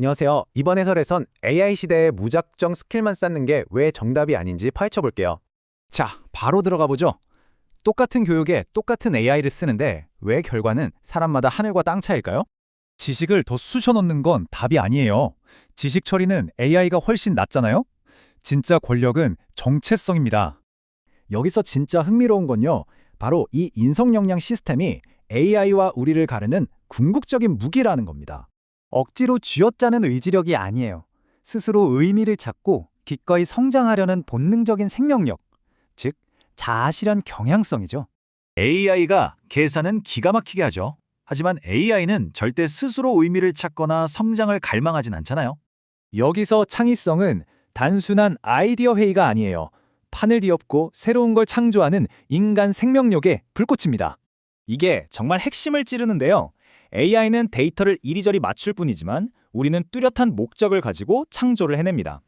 안녕하세요. 이번 해설에선 AI 시대에 무작정 스킬만 쌓는 게 왜 정답이 아닌지 파헤쳐 볼게요. 자, 바로 들어가 보죠. 똑같은 교육에 똑같은 AI를 쓰는데 왜 결과는 사람마다 하늘과 땅 차일까요? 지식을 더 쑤셔 넣는 건 답이 아니에요. 지식 처리는 AI가 훨씬 낫잖아요? 진짜 권력은 정체성입니다. 여기서 진짜 흥미로운 건요. 바로 이 인성 역량 시스템이 AI와 우리를 가르는 궁극적인 무기라는 겁니다. 억지로 쥐어짜는 의지력이 아니에요. 스스로 의미를 찾고 기꺼이 성장하려는 본능적인 생명력, 즉 자아실현 경향성이죠. AI가 계산은 기가 막히게 하죠. 하지만 AI는 절대 스스로 의미를 찾거나 성장을 갈망하진 않잖아요. 여기서 창의성은 단순한 아이디어 회의가 아니에요. 판을 뒤엎고 새로운 걸 창조하는 인간 생명력의 불꽃입니다. 이게 정말 핵심을 찌르는데요. AI는 데이터를 이리저리 맞출 뿐이지만 우리는 뚜렷한 목적을 가지고 창조를 해냅니다.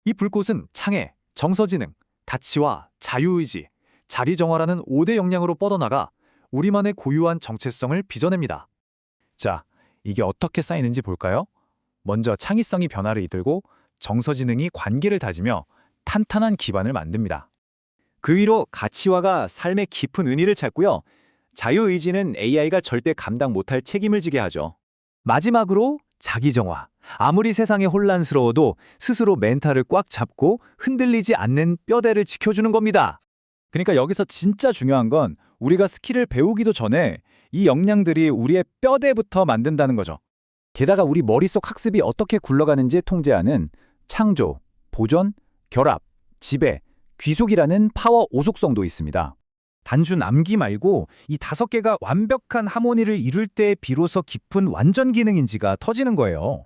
이 불꽃은 창의, 정서지능, 가치와 자유의지, 자리정화라는 5대 역량으로 뻗어나가 우리만의 고유한 정체성을 빚어냅니다. 자, 이게 어떻게 쌓이는지 볼까요? 먼저 창의성이 변화를 이끌고 정서지능이 관계를 다지며 탄탄한 기반을 만듭니다. 그 위로 가치화가 삶의 깊은 의미를 찾고요. 자유의지는 AI가 절대 감당 못할 책임을 지게 하죠. 마지막으로 자기정화. 아무리 세상이 혼란스러워도 스스로 멘탈을 꽉 잡고 흔들리지 않는 뼈대를 지켜주는 겁니다. 그러니까 여기서 진짜 중요한 건 우리가 스킬을 배우기도 전에 이 역량들이 우리의 뼈대부터 만든다는 거죠. 게다가 우리 머릿속 학습이 어떻게 굴러가는지 통제하는 창조, 보존, 결합, 지배, 귀속이라는 파워 오속성도 있습니다. 단순 암기 말고 이 5개가 완벽한 하모니를 이룰 때 비로소 깊은 완전 기능인지가 터지는 거예요.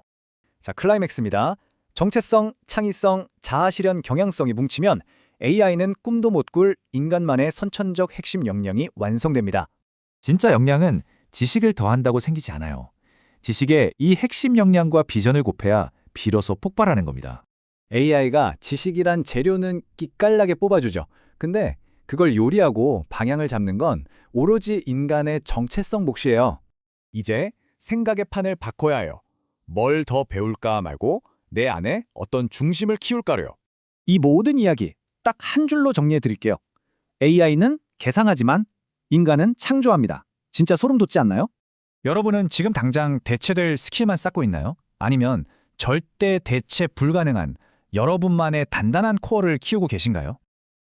자, 클라이맥스입니다. 정체성, 창의성, 자아실현 경향성이 뭉치면 AI는 꿈도 못 꿀 인간만의 선천적 핵심 역량이 완성됩니다. 진짜 역량은 지식을 더한다고 생기지 않아요. 지식에 이 핵심 역량과 비전을 곱해야 비로소 폭발하는 겁니다. AI가 지식이란 재료는 기깔나게 뽑아주죠. 근데 그걸 요리하고 방향을 잡는 건 오로지 인간의 정체성 몫이에요. 이제 생각의 판을 바꿔야 해요. 뭘 더 배울까 말고 내 안에 어떤 중심을 키울까요. 이 모든 이야기 딱 한 줄로 정리해 드릴게요. AI는 계상하지만 인간은 창조합니다. 진짜 소름 돋지 않나요? 여러분은 지금 당장 대체될 스킬만 쌓고 있나요? 아니면 절대 대체 불가능한 여러분만의 단단한 코어를 키우고 계신가요?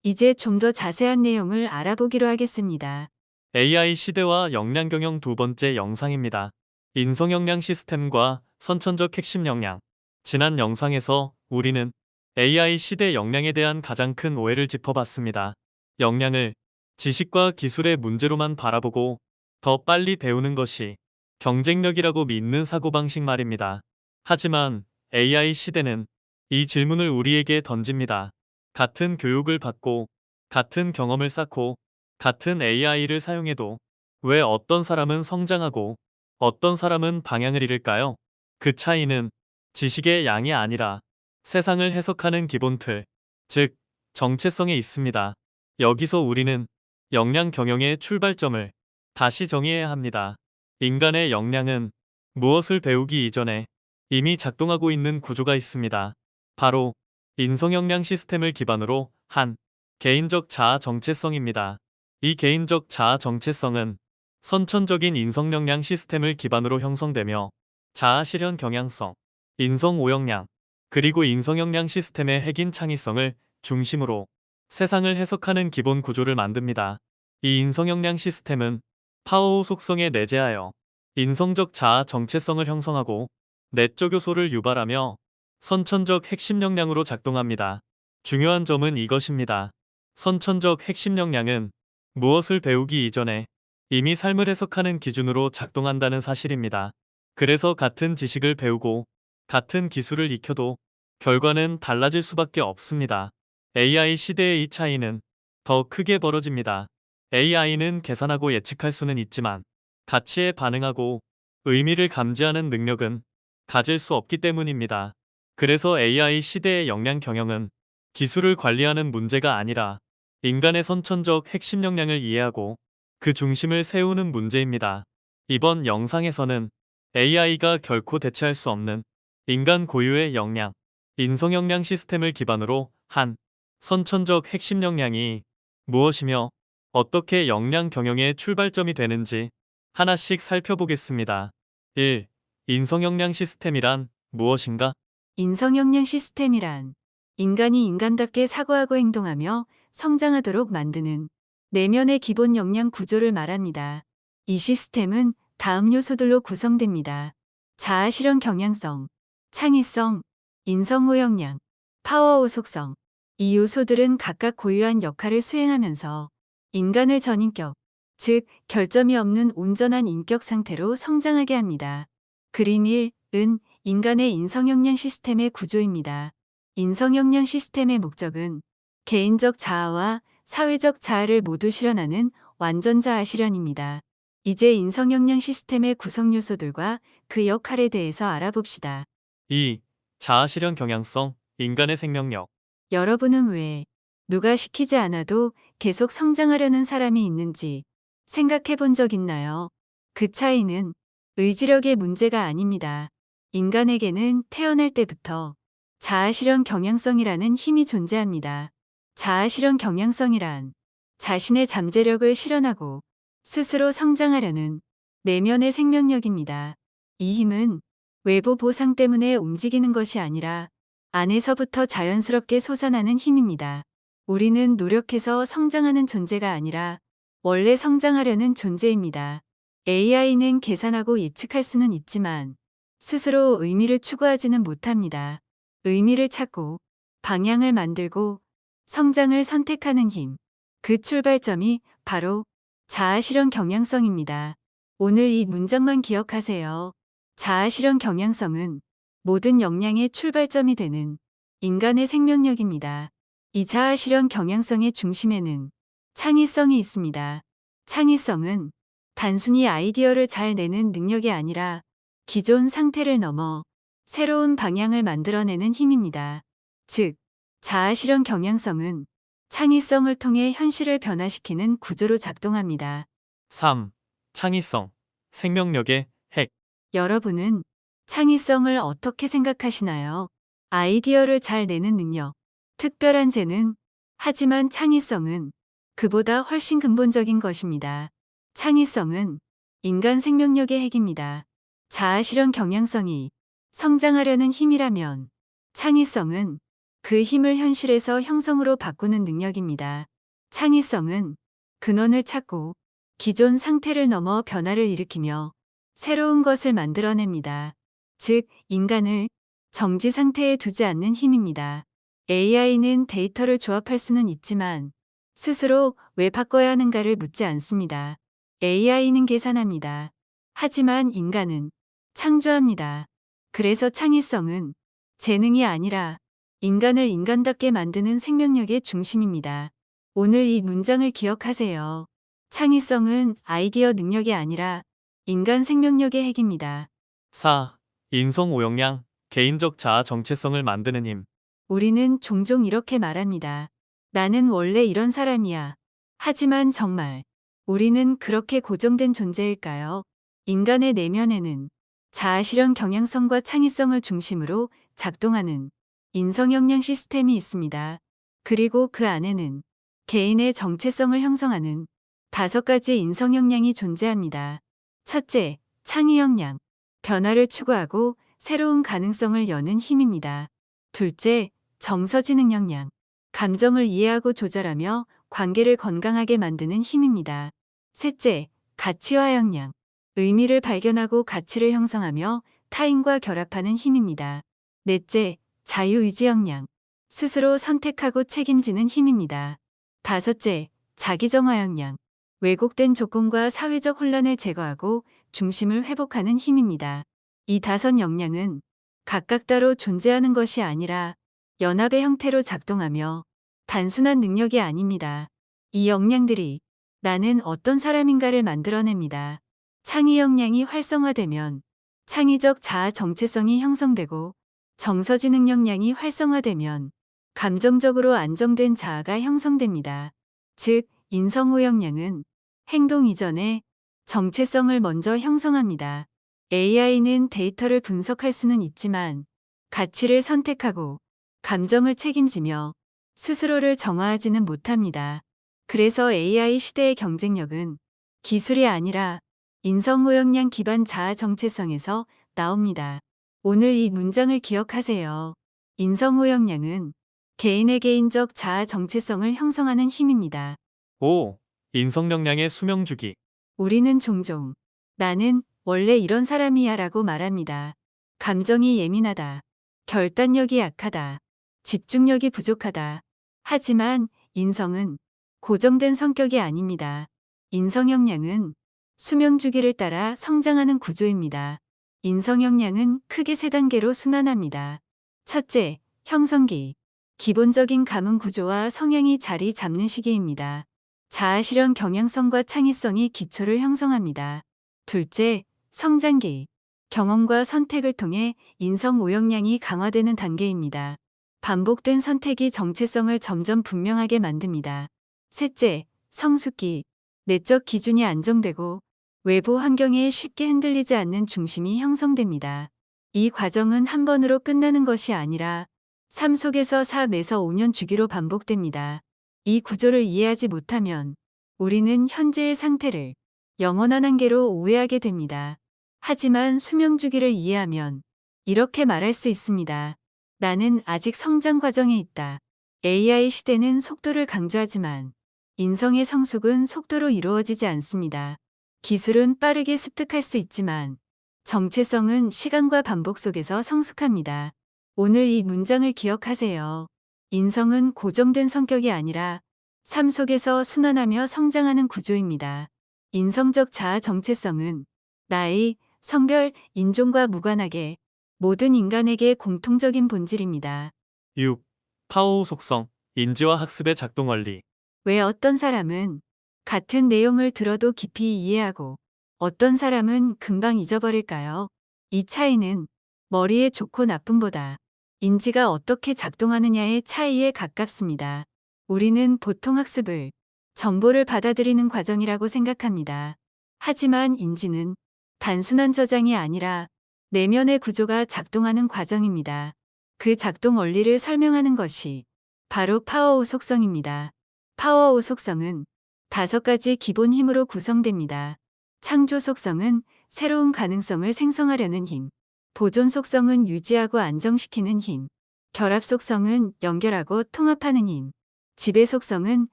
이제 좀 더 자세한 내용을 알아보기로 하겠습니다. AI 시대와 역량 경영 두 번째 영상입니다. 인성 역량 시스템과 선천적 핵심 역량. 지난 영상에서 우리는 AI 시대 역량에 대한 가장 큰 오해를 짚어봤습니다. 역량을 지식과 기술의 문제로만 바라보고 더 빨리 배우는 것이 경쟁력이라고 믿는 사고방식 말입니다. 하지만 AI 시대는 이 질문을 우리에게 던집니다. 같은 교육을 받고 같은 경험을 쌓고 같은 AI를 사용해도 왜 어떤 사람은 성장하고 어떤 사람은 방향을 잃을까요? 그 차이는 지식의 양이 아니라 세상을 해석하는 기본 틀, 즉 정체성에 있습니다. 여기서 우리는 역량 경영의 출발점을 다시 정의해야 합니다. 인간의 역량은 무엇을 배우기 이전에 이미 작동하고 있는 구조가 있습니다. 바로 인성역량 시스템을 기반으로 한 개인적 자아 정체성입니다. 이 개인적 자아 정체성은 선천적인 인성역량 시스템을 기반으로 형성되며 자아 실현 경향성, 인성 오역량, 그리고 인성역량 시스템의 핵인 창의성을 중심으로 세상을 해석하는 기본 구조를 만듭니다. 이 인성역량 시스템은 파워 속성에 내재하여 인성적 자아 정체성을 형성하고 내적 요소를 유발하며 선천적 핵심 역량으로 작동합니다. 중요한 점은 이것입니다. 선천적 핵심 역량은 무엇을 배우기 이전에 이미 삶을 해석하는 기준으로 작동한다는 사실입니다. 그래서 같은 지식을 배우고 같은 기술을 익혀도 결과는 달라질 수밖에 없습니다. AI 시대의 이 차이는 더 크게 벌어집니다. AI는 계산하고 예측할 수는 있지만 가치에 반응하고 의미를 감지하는 능력은 가질 수 없기 때문입니다. 그래서 AI 시대의 역량 경영은 기술을 관리하는 문제가 아니라 인간의 선천적 핵심 역량을 이해하고 그 중심을 세우는 문제입니다. 이번 영상에서는 AI가 결코 대체할 수 없는 인간 고유의 역량. 인성 역량 시스템을 기반으로 한 선천적 핵심 역량이 무엇이며 어떻게 역량 경영의 출발점이 되는지 하나씩 살펴보겠습니다. 1. 인성 역량 시스템이란 무엇인가? 인성역량 시스템이란 인간이 인간답게 사고하고 행동하며 성장하도록 만드는 내면의 기본 역량 구조를 말합니다. 이 시스템은 다음 요소들로 구성됩니다. 자아 실현 경향성, 창의성, 인성호 역량, 파워오 속성. 이 요소들은 각각 고유한 역할을 수행하면서 인간을 전인격, 즉 결점이 없는 온전한 인격 상태로 성장하게 합니다. 그림 1은 인간의 인성역량 시스템의 구조입니다. 인성역량 시스템의 목적은 개인적 자아와 사회적 자아를 모두 실현하는 완전 자아 실현입니다. 이제 인성역량 시스템의 구성 요소들과 그 역할에 대해서 알아봅시다. 2. 자아 실현 경향성, 인간의 생명력. 여러분은 왜 누가 시키지 않아도 계속 성장하려는 사람이 있는지 생각해 본 적 있나요? 그 차이는 의지력의 문제가 아닙니다. 인간에게는 태어날 때부터 자아 실현 경향성이라는 힘이 존재합니다. 자아 실현 경향성이란 자신의 잠재력을 실현하고 스스로 성장하려는 내면의 생명력입니다. 이 힘은 외부 보상 때문에 움직이는 것이 아니라 안에서부터 자연스럽게 솟아나는 힘입니다. 우리는 노력해서 성장하는 존재가 아니라 원래 성장하려는 존재입니다. AI는 계산하고 예측할 수는 있지만 스스로 의미를 추구하지는 못합니다. 의미를 찾고 방향을 만들고 성장을 선택하는 힘. 그 출발점이 바로 자아 실현 경향성입니다. 오늘 이 문장만 기억하세요. 자아 실현 경향성은 모든 역량의 출발점이 되는 인간의 생명력입니다. 이 자아 실현 경향성의 중심에는 창의성이 있습니다. 창의성은 단순히 아이디어를 잘 내는 능력이 아니라 기존 상태를 넘어 새로운 방향을 만들어내는 힘입니다. 즉, 자아 실현 경향성은 창의성을 통해 현실을 변화시키는 구조로 작동합니다. 3. 창의성, 생명력의 핵. 여러분은 창의성을 어떻게 생각하시나요? 아이디어를 잘 내는 능력, 특별한 재능. 하지만 창의성은 그보다 훨씬 근본적인 것입니다. 창의성은 인간 생명력의 핵입니다. 자아 실현 경향성이 성장하려는 힘이라면 창의성은 그 힘을 현실에서 형성으로 바꾸는 능력입니다. 창의성은 근원을 찾고 기존 상태를 넘어 변화를 일으키며 새로운 것을 만들어냅니다. 즉, 인간을 정지 상태에 두지 않는 힘입니다. AI는 데이터를 조합할 수는 있지만 스스로 왜 바꿔야 하는가를 묻지 않습니다. AI는 계산합니다. 하지만 인간은 창조합니다. 그래서 창의성은 재능이 아니라 인간을 인간답게 만드는 생명력의 중심입니다. 오늘 이 문장을 기억하세요. 창의성은 아이디어 능력이 아니라 인간 생명력의 핵입니다. 4. 인성 오역량, 개인적 자아 정체성을 만드는 힘. 우리는 종종 이렇게 말합니다. 나는 원래 이런 사람이야. 하지만 정말 우리는 그렇게 고정된 존재일까요? 인간의 내면에는 자아 실현 경향성과 창의성을 중심으로 작동하는 인성역량 시스템이 있습니다. 그리고 그 안에는 개인의 정체성을 형성하는 5가지 인성역량이 존재합니다. 첫째, 창의역량. 변화를 추구하고 새로운 가능성을 여는 힘입니다. 둘째, 정서지능 역량. 감정을 이해하고 조절하며 관계를 건강하게 만드는 힘입니다. 셋째, 가치화 역량. 의미를 발견하고 가치를 형성하며 타인과 결합하는 힘입니다. 넷째, 자유의지 역량. 스스로 선택하고 책임지는 힘입니다. 다섯째, 자기정화 역량. 왜곡된 조건과 사회적 혼란을 제거하고 중심을 회복하는 힘입니다. 이 5 역량은 각각 따로 존재하는 것이 아니라 연합의 형태로 작동하며 단순한 능력이 아닙니다. 이 역량들이 나는 어떤 사람인가를 만들어냅니다. 창의 역량이 활성화되면 창의적 자아 정체성이 형성되고 정서지능 역량이 활성화되면 감정적으로 안정된 자아가 형성됩니다. 즉, 인성호 역량은 행동 이전에 정체성을 먼저 형성합니다. AI는 데이터를 분석할 수는 있지만 가치를 선택하고 감정을 책임지며 스스로를 정화하지는 못합니다. 그래서 AI 시대의 경쟁력은 기술이 아니라 인성오역량 기반 자아 정체성에서 나옵니다. 오늘 이 문장을 기억하세요. 인성오역량은 개인의 개인적 자아 정체성을 형성하는 힘입니다. 5. 인성역량의 수명주기. 우리는 종종 나는 원래 이런 사람이야 라고 말합니다. 감정이 예민하다. 결단력이 약하다. 집중력이 부족하다. 하지만 인성은 고정된 성격이 아닙니다. 인성역량은 수명주기를 따라 성장하는 구조입니다. 인성역량은 크게 세 단계로 순환합니다. 첫째, 형성기. 기본적인 감흥 구조와 성향이 자리 잡는 시기입니다. 자아실현 경향성과 창의성이 기초를 형성합니다. 둘째, 성장기. 경험과 선택을 통해 인성 오역량이 강화되는 단계입니다. 반복된 선택이 정체성을 점점 분명하게 만듭니다. 셋째, 성숙기. 내적 기준이 안정되고 외부 환경에 쉽게 흔들리지 않는 중심이 형성됩니다. 이 과정은 한 번으로 끝나는 것이 아니라 삶 속에서 3에서 5년 주기로 반복됩니다. 이 구조를 이해하지 못하면 우리는 현재의 상태를 영원한 한계로 오해하게 됩니다. 하지만 수명 주기를 이해하면 이렇게 말할 수 있습니다. 나는 아직 성장 과정에 있다. AI 시대는 속도를 강조하지만 인성의 성숙은 속도로 이루어지지 않습니다. 기술은 빠르게 습득할 수 있지만 정체성은 시간과 반복 속에서 성숙합니다. 오늘 이 문장을 기억하세요. 인성은 고정된 성격이 아니라 삶 속에서 순환하며 성장하는 구조입니다. 인성적 자아 정체성은 나이, 성별, 인종과 무관하게 모든 인간에게 공통적인 본질입니다. 6. 파워우 속성. 인지와 학습의 작동 원리. 왜 어떤 사람은 같은 내용을 들어도 깊이 이해하고 어떤 사람은 금방 잊어버릴까요? 이 차이는 머리의 좋고 나쁨보다 인지가 어떻게 작동하느냐의 차이에 가깝습니다. 우리는 보통 학습을 정보를 받아들이는 과정이라고 생각합니다. 하지만 인지는 단순한 저장이 아니라 내면의 구조가 작동하는 과정입니다. 그 작동 원리를 설명하는 것이 바로 파워우 속성입니다. 파워우 속성은 5가지 기본 힘으로 구성됩니다. 창조 속성은 새로운 가능성을 생성하려는 힘, 보존 속성은 유지하고 안정시키는 힘, 결합 속성은 연결하고 통합하는 힘, 지배 속성은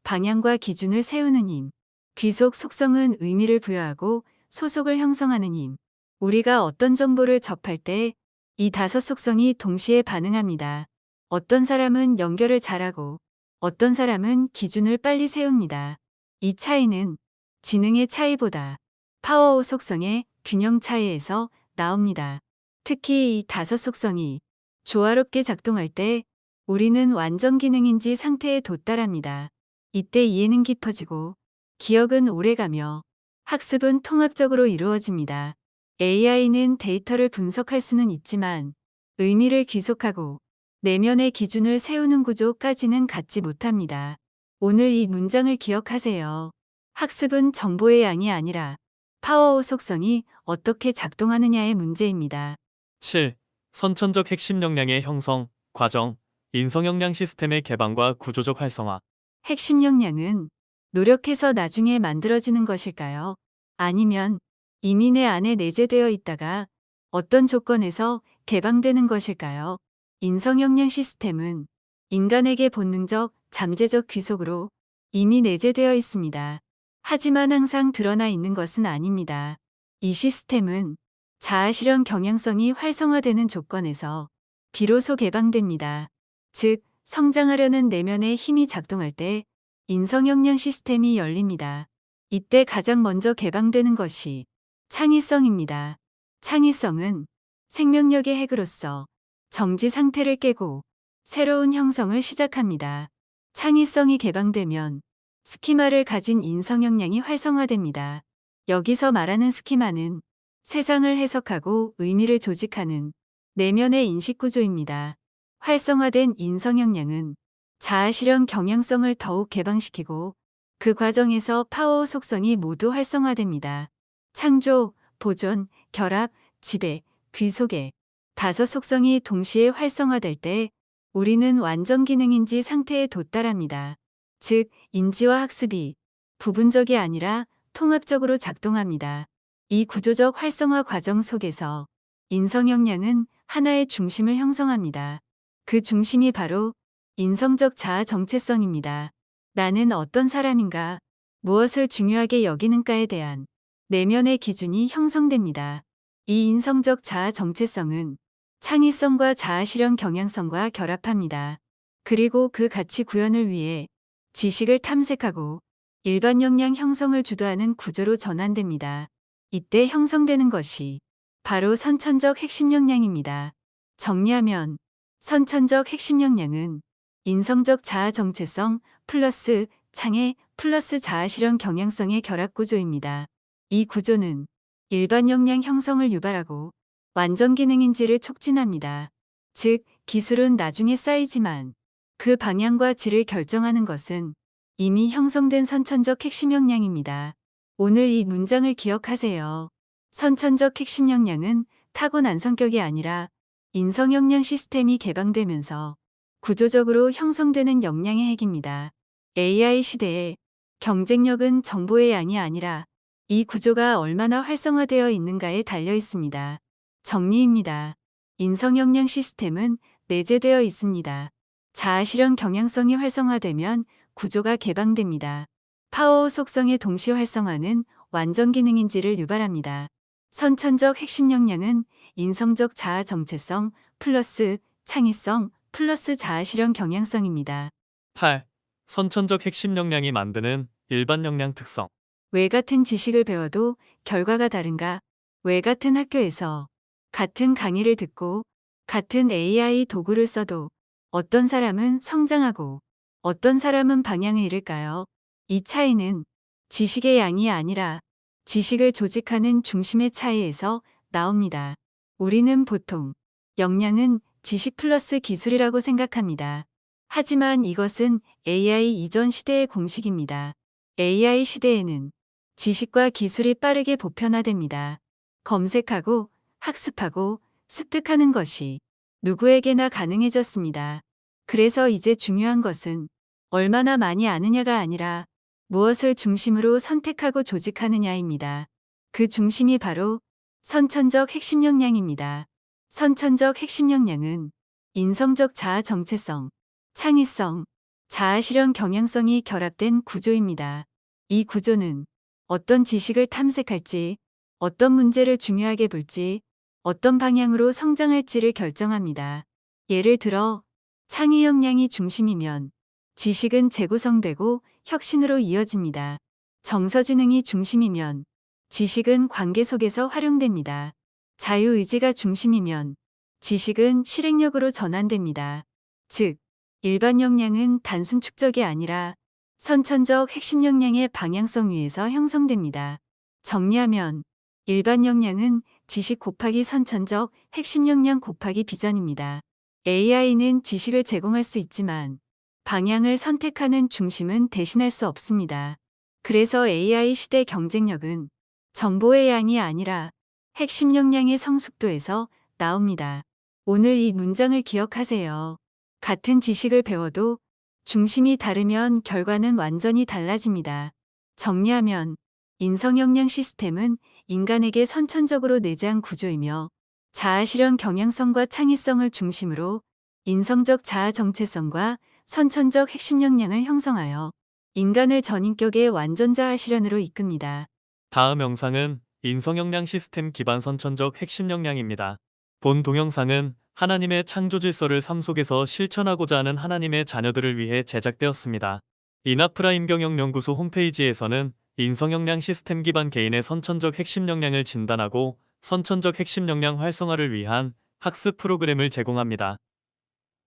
방향과 기준을 세우는 힘, 귀속 속성은 의미를 부여하고 소속을 형성하는 힘. 우리가 어떤 정보를 접할 때 이 5 속성이 동시에 반응합니다. 어떤 사람은 연결을 잘하고 어떤 사람은 기준을 빨리 세웁니다. 이 차이는 지능의 차이보다 파워우 속성의 균형 차이에서 나옵니다. 특히 이 5 속성이 조화롭게 작동할 때 우리는 완전 기능인지 상태에 도달합니다. 이때 이해는 깊어지고 기억은 오래가며 학습은 통합적으로 이루어집니다. AI는 데이터를 분석할 수는 있지만 의미를 귀속하고 내면의 기준을 세우는 구조까지는 갖지 못합니다. 오늘 이 문장을 기억하세요. 학습은 정보의 양이 아니라 파워우 속성이 어떻게 작동하느냐의 문제입니다. 7. 선천적 핵심 역량의 형성, 과정. 인성역량 시스템의 개방과 구조적 활성화. 핵심 역량은 노력해서 나중에 만들어지는 것일까요? 아니면 이미 내 안에 내재되어 있다가 어떤 조건에서 개방되는 것일까요? 인성역량 시스템은 인간에게 본능적, 잠재적 귀속으로 이미 내재되어 있습니다. 하지만 항상 드러나 있는 것은 아닙니다. 이 시스템은 자아실현 경향성이 활성화되는 조건에서 비로소 개방됩니다. 즉, 성장하려는 내면의 힘이 작동할 때 인성역량 시스템이 열립니다. 이때 가장 먼저 개방되는 것이 창의성입니다. 창의성은 생명력의 핵으로서 정지 상태를 깨고 새로운 형성을 시작합니다. 창의성이 개방되면 스키마를 가진 인성역량이 활성화됩니다. 여기서 말하는 스키마는 세상을 해석하고 의미를 조직하는 내면의 인식구조입니다. 활성화된 인성역량은 자아실현 경향성을 더욱 개방시키고 그 과정에서 파워 속성이 모두 활성화됩니다. 창조, 보존, 결합, 지배, 귀속의 5 속성이 동시에 활성화될 때 우리는 완전 기능인지 상태에 도달합니다. 즉, 인지와 학습이 부분적이 아니라 통합적으로 작동합니다. 이 구조적 활성화 과정 속에서 인성 역량은 하나의 중심을 형성합니다. 그 중심이 바로 인성적 자아 정체성입니다. 나는 어떤 사람인가, 무엇을 중요하게 여기는가에 대한 내면의 기준이 형성됩니다. 이 인성적 자아 정체성은 창의성과 자아 실현 경향성과 결합합니다. 그리고 그 가치 구현을 위해 지식을 탐색하고 일반 역량 형성을 주도하는 구조로 전환됩니다. 이때 형성되는 것이 바로 선천적 핵심 역량입니다. 정리하면 선천적 핵심 역량은 인성적 자아 정체성 플러스 창의 플러스 자아 실현 경향성의 결합 구조입니다. 이 구조는 일반 역량 형성을 유발하고 완전 기능인지를 촉진합니다. 즉, 기술은 나중에 쌓이지만 그 방향과 질을 결정하는 것은 이미 형성된 선천적 핵심 역량입니다. 오늘 이 문장을 기억하세요. 선천적 핵심 역량은 타고난 성격이 아니라 인성 역량 시스템이 개방되면서 구조적으로 형성되는 역량의 핵입니다. AI 시대에 경쟁력은 정보의 양이 아니라 이 구조가 얼마나 활성화되어 있는가에 달려 있습니다. 정리입니다. 인성 역량 시스템은 내재되어 있습니다. 자아 실현 경향성이 활성화되면 구조가 개방됩니다. 파워 속성의 동시 활성화는 완전 기능인지를 유발합니다. 선천적 핵심 역량은 인성적 자아 정체성 플러스 창의성 플러스 자아 실현 경향성입니다. 8. 선천적 핵심 역량이 만드는 일반 역량 특성. 왜 같은 지식을 배워도 결과가 다른가? 왜 같은 학교에서 같은 강의를 듣고 같은 AI 도구를 써도 어떤 사람은 성장하고 어떤 사람은 방향을 잃을까요? 이 차이는 지식의 양이 아니라 지식을 조직하는 중심의 차이에서 나옵니다. 우리는 보통 역량은 지식 플러스 기술이라고 생각합니다. 하지만 이것은 AI 이전 시대의 공식입니다. AI 시대에는 지식과 기술이 빠르게 보편화됩니다. 검색하고 학습하고 습득하는 것이 누구에게나 가능해졌습니다. 그래서 이제 중요한 것은 얼마나 많이 아느냐가 아니라 무엇을 중심으로 선택하고 조직하느냐입니다. 그 중심이 바로 선천적 핵심 역량입니다. 선천적 핵심 역량은 인성적 자아 정체성, 창의성, 자아 실현 경향성이 결합된 구조입니다. 이 구조는 어떤 지식을 탐색할지, 어떤 문제를 중요하게 볼지, 어떤 방향으로 성장할지를 결정합니다. 예를 들어 창의 역량이 중심이면 지식은 재구성되고 혁신으로 이어집니다. 정서지능이 중심이면 지식은 관계 속에서 활용됩니다. 자유의지가 중심이면 지식은 실행력으로 전환됩니다. 즉, 일반 역량은 단순 축적이 아니라 선천적 핵심 역량의 방향성 위에서 형성됩니다. 정리하면 일반 역량은 지식 곱하기 선천적 핵심 역량 곱하기 비전입니다. AI는 지식을 제공할 수 있지만 방향을 선택하는 중심은 대신할 수 없습니다. 그래서 AI 시대 경쟁력은 정보의 양이 아니라 핵심 역량의 성숙도에서 나옵니다. 오늘 이 문장을 기억하세요. 같은 지식을 배워도 중심이 다르면 결과는 완전히 달라집니다. 정리하면 인성 역량 시스템은 인간에게 선천적으로 내재한 구조이며 자아 실현 경향성과 창의성을 중심으로 인성적 자아 정체성과 선천적 핵심 역량을 형성하여 인간을 전인격의 완전 자아 실현으로 이끕니다. 다음 영상은 인성 역량 시스템 기반 선천적 핵심 역량입니다. 본 동영상은 하나님의 창조 질서를 삶 속에서 실천하고자 하는 하나님의 자녀들을 위해 제작되었습니다. 이나프라 임경영연구소 홈페이지에서는 인성 역량 시스템 기반 개인의 선천적 핵심 역량을 진단하고 선천적 핵심 역량 활성화를 위한 학습 프로그램을 제공합니다.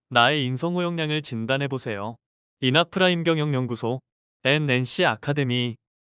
나의 인성호 역량을 진단해보세요. 이나프라 임경영연구소 NNC 아카데미